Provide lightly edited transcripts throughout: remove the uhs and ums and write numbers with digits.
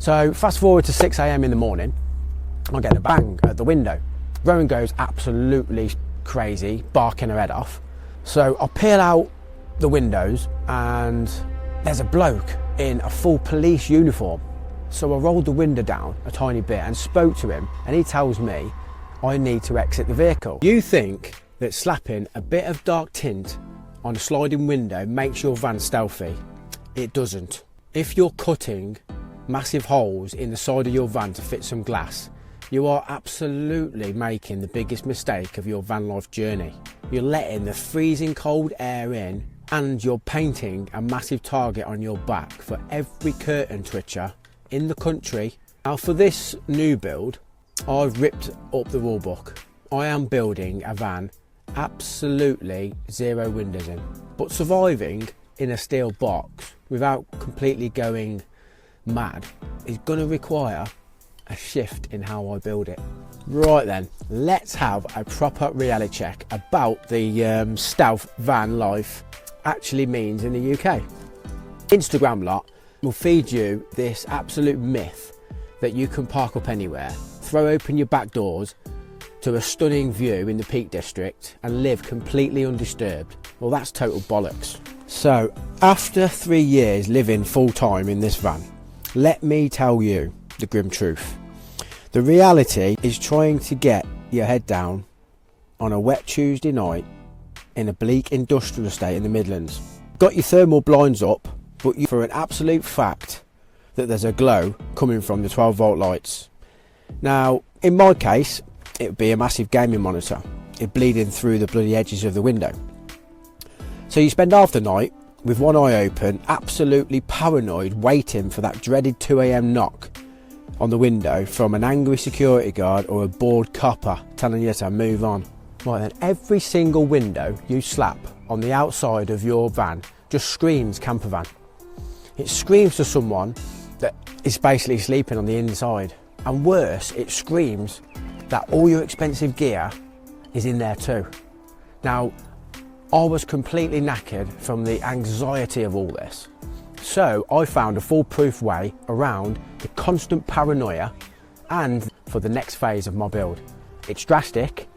So fast forward to 6 AM in the morning, I get a bang at the window. Rowan goes absolutely crazy, barking her head off. So I peel out the windows and there's a bloke in a full police uniform. So I rolled the window down a tiny bit and spoke to him, and he tells me I need to exit the vehicle. You think that slapping a bit of dark tint on a sliding window makes your van stealthy? It doesn't. If you're cutting massive holes in the side of your van to fit some glass, you are absolutely making the biggest mistake of your van life journey. You're letting the freezing cold air in, and you're painting a massive target on your back for every curtain twitcher in the country. Now for this new build, I've ripped up the rule book. I am building a van absolutely zero windows in, but surviving in a steel box without completely going mad is going to require a shift in how I build it. Right then, let's have a proper reality check about the stealth van life actually means in the UK. Instagram lot will feed you this absolute myth that you can park up anywhere, throw open your back doors to a stunning view in the Peak District and live completely undisturbed. Well, that's total bollocks. So after 3 years living full time in this van, let me tell you the grim truth. The reality is trying to get your head down on a wet Tuesday night in a bleak industrial estate in the Midlands. Got your thermal blinds up, but you for an absolute fact that there's a glow coming from the 12-volt lights. Now, in my case, it would be a massive gaming monitor. It bleeding through the bloody edges of the window. So you spend half the night with one eye open, absolutely paranoid, waiting for that dreaded 2 AM knock on the window from an angry security guard or a bored copper telling you to move on. Right then, every single window you slap on the outside of your van just screams Campervan. It screams to someone that is basically sleeping on the inside. And worse, it screams that all your expensive gear is in there too. Now, I was completely knackered from the anxiety of all this. So I found a foolproof way around the constant paranoia and for the next phase of my build. It's drastic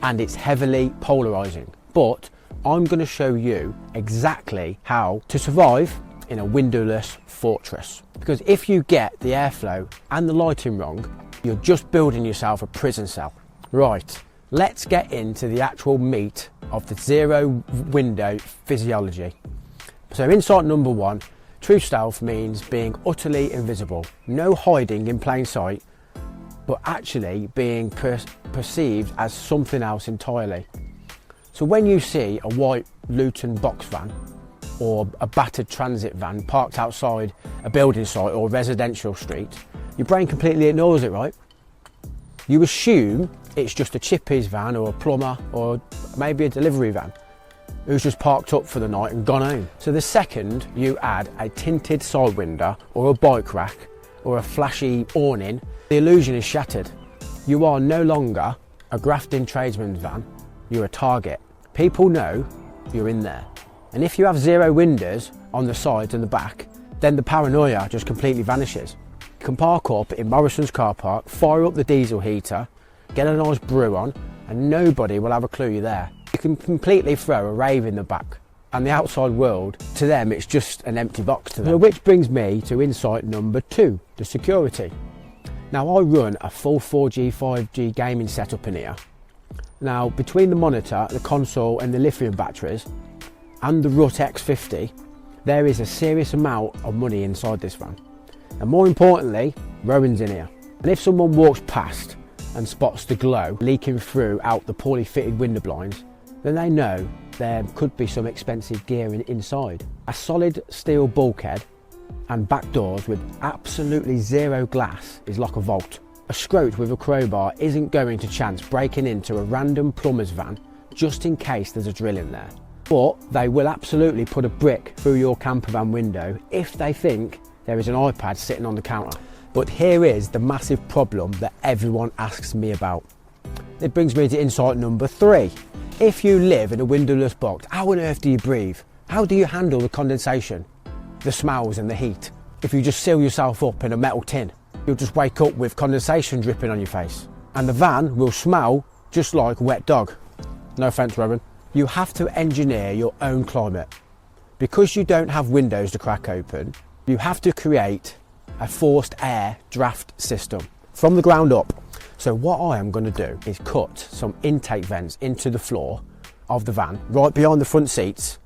and it's heavily polarising, but I'm going to show you exactly how to survive in a windowless fortress. Because if you get the airflow and the lighting wrong, you're just building yourself a prison cell. Right, let's get into the actual meat of the zero window physiology. So insight number one, true stealth means being utterly invisible. No hiding in plain sight, but actually being perceived as something else entirely. So when you see a white Luton box van or a battered transit van parked outside a building site or residential street, your brain completely ignores it, right? You assume it's just a chippies van or a plumber or maybe a delivery van who's just parked up for the night and gone home. So the second you add a tinted side window or a bike rack or a flashy awning, the illusion is shattered. You are no longer a grafting tradesman's van, you're a target. People know you're in there. And if you have zero windows on the sides and the back, then the paranoia just completely vanishes. You can park up in Morrison's car park, fire up the diesel heater, get a nice brew on, and nobody will have a clue you're there. You can completely throw a rave in the back, and the outside world, to them, it's just an empty box to them. Which brings me to insight number two, the security. Now, I run a full 4G, 5G gaming setup in here. Now, between the monitor, the console, and the lithium batteries, and the RUT X50, there is a serious amount of money inside this van. And more importantly, Rowan's in here. And if someone walks past and spots the glow leaking through out the poorly fitted window blinds, then they know there could be some expensive gear inside. A solid steel bulkhead and back doors with absolutely zero glass is like a vault. A scrote with a crowbar isn't going to chance breaking into a random plumber's van just in case there's a drill in there. But they will absolutely put a brick through your campervan window if they think there is an iPad sitting on the counter. But here is the massive problem that everyone asks me about. It brings me to insight number three. If you live in a windowless box, how on earth do you breathe? How do you handle the condensation, the smells and the heat? if you just seal yourself up in a metal tin. You'll just wake up with condensation dripping on your face. And the van will smell just like a wet dog. No offence, Robin. You have to engineer your own climate. Because you don't have windows to crack open, you have to create a forced air draft system from the ground up. So what I am going to do is cut some intake vents into the floor of the van, right behind the front seats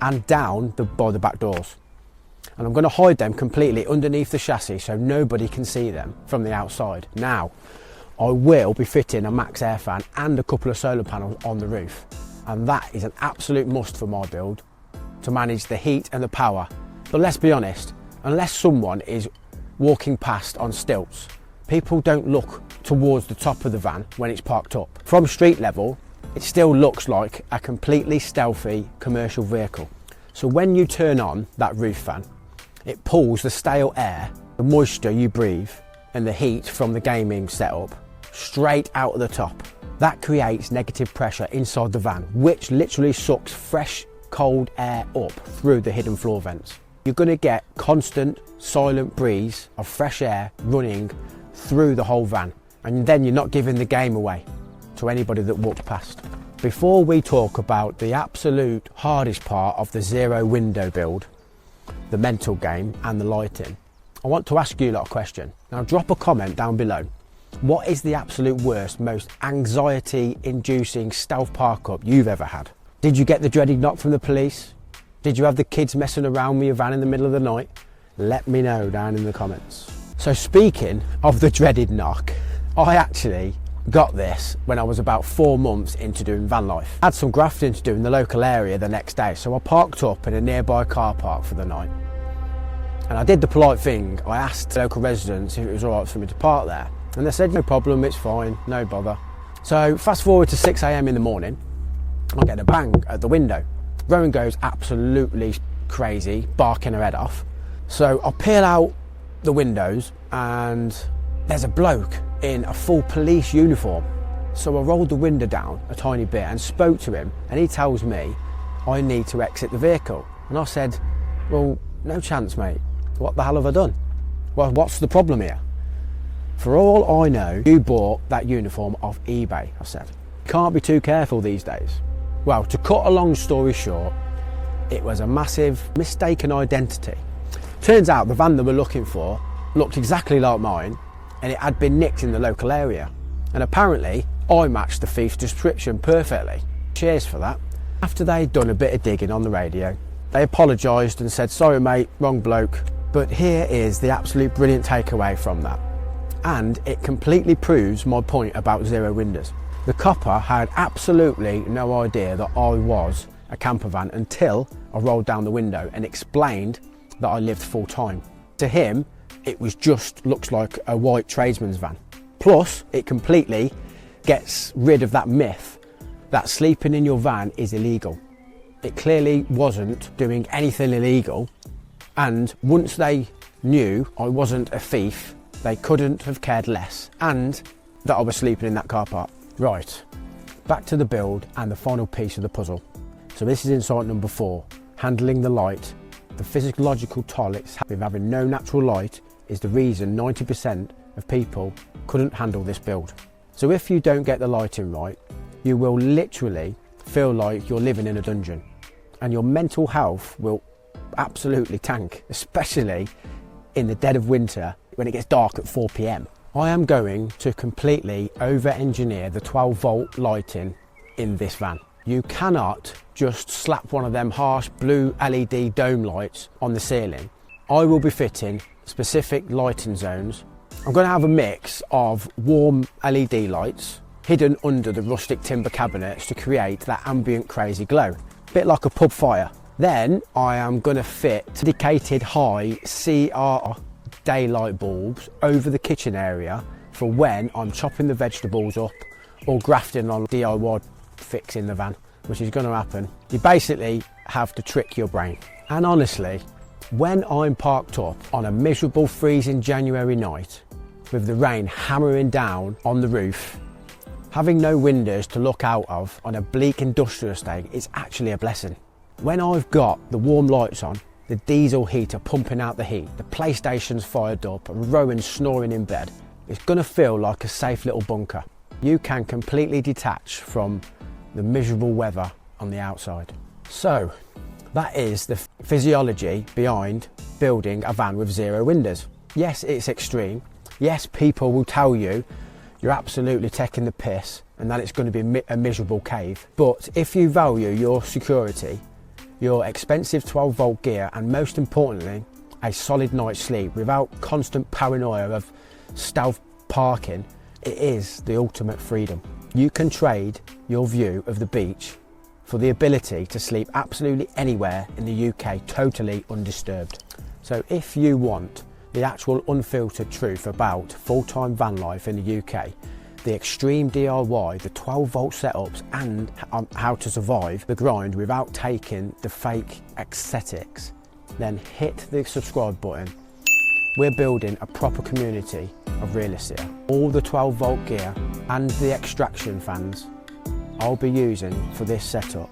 and down by the back doors. And I'm going to hide them completely underneath the chassis so nobody can see them from the outside. Now, I will be fitting a max air fan and a couple of solar panels on the roof. And that is an absolute must for my build to manage the heat and the power. But let's be honest, unless someone is walking past on stilts, people don't look towards the top of the van when it's parked up. From street level, it still looks like a completely stealthy commercial vehicle. So when you turn on that roof fan, it pulls the stale air, the moisture you breathe, and the heat from the gaming setup straight out of the top. That creates negative pressure inside the van, which literally sucks fresh, cold air up through the hidden floor vents. You're going to get constant, silent breeze of fresh air running through the whole van, and then you're not giving the game away to anybody that walks past. Before we talk about the absolute hardest part of the zero window build, the mental game and the lighting, I want to ask you a lot of questions. Now drop a comment down below. What is the absolute worst, most anxiety-inducing stealth park-up you've ever had? Did you get the dreaded knock from the police? Did you have the kids messing around with your van in the middle of the night? Let me know down in the comments. So speaking of the dreaded knock, I actually got this when I was about 4 months into doing van life. I had some grafting to do in the local area the next day, so I parked up in a nearby car park for the night. And I did the polite thing. I asked the local residents if it was all right for me to park there. And they said, no problem, it's fine, no bother. So fast forward to 6 AM in the morning, I get a bang at the window. Rowan goes absolutely crazy, barking her head off. So I peel out the windows and there's a bloke in a full police uniform. So I rolled the window down a tiny bit and spoke to him, and he tells me I need to exit the vehicle. And I said, well, no chance, mate. What the hell have I done? Well, what's the problem here? For all I know, you bought that uniform off eBay, I said. Can't be too careful these days. Well, to cut a long story short, it was a massive mistaken identity. Turns out the van they were looking for looked exactly like mine, and it had been nicked in the local area. And apparently, I matched the thief's description perfectly. Cheers for that. After they'd done a bit of digging on the radio, they apologised and said, sorry mate, wrong bloke. But here is the absolute brilliant takeaway from that. And it completely proves my point about zero windows. The copper had absolutely no idea that I was a campervan until I rolled down the window and explained that I lived full time. To him, it was just looks like a white tradesman's van. Plus, it completely gets rid of that myth that sleeping in your van is illegal. It clearly wasn't doing anything illegal, and once they knew I wasn't a thief, they couldn't have cared less, and that I was sleeping in that car park. Right, back to the build and the final piece of the puzzle. So this is insight number 4, handling the light. The physiological toilets with having no natural light is the reason 90% of people couldn't handle this build. So if you don't get the lighting right, you will literally feel like you're living in a dungeon, and your mental health will absolutely tank, especially in the dead of winter when it gets dark at 4 PM. I am going to completely over-engineer the 12-volt lighting in this van. You cannot just slap one of them harsh blue LED dome lights on the ceiling. I will be fitting specific lighting zones. I'm going to have a mix of warm LED lights hidden under the rustic timber cabinets to create that ambient crazy glow, a bit like a pub fire. Then I am going to fit dedicated high CR daylight bulbs over the kitchen area for when I'm chopping the vegetables up or grafting on DIY fix in the van, which is going to happen. You basically have to trick your brain. And honestly, when I'm parked up on a miserable freezing January night with the rain hammering down on the roof, having no windows to look out of on a bleak industrial estate is actually a blessing. When I've got the warm lights on the diesel heater pumping out the heat, the PlayStation's fired up and Rowan's snoring in bed, it's going to feel like a safe little bunker. You can completely detach from the miserable weather on the outside. So that is the physiology behind building a van with 0 windows. Yes, it's extreme. Yes, people will tell you you're absolutely taking the piss and that it's going to be a miserable cave. But if you value your security, your expensive 12-volt gear, and most importantly, a solid night's sleep without constant paranoia of stealth parking, it is the ultimate freedom. You can trade your view of the beach for the ability to sleep absolutely anywhere in the UK totally undisturbed. So if you want the actual unfiltered truth about full-time van life in the UK, the extreme DIY, the 12-volt setups, and how to survive the grind without taking the fake aesthetics, then hit the subscribe button. We're building a proper community of realists here. All the 12-volt gear and the extraction fans I'll be using for this setup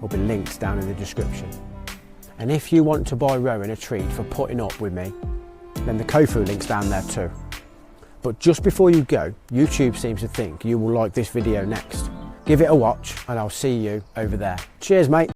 will be linked down in the description. And if you want to buy Rowan a treat for putting up with me, then the Kofu link's down there too. But just before you go, YouTube seems to think you will like this video next. Give it a watch and I'll see you over there. Cheers, mate.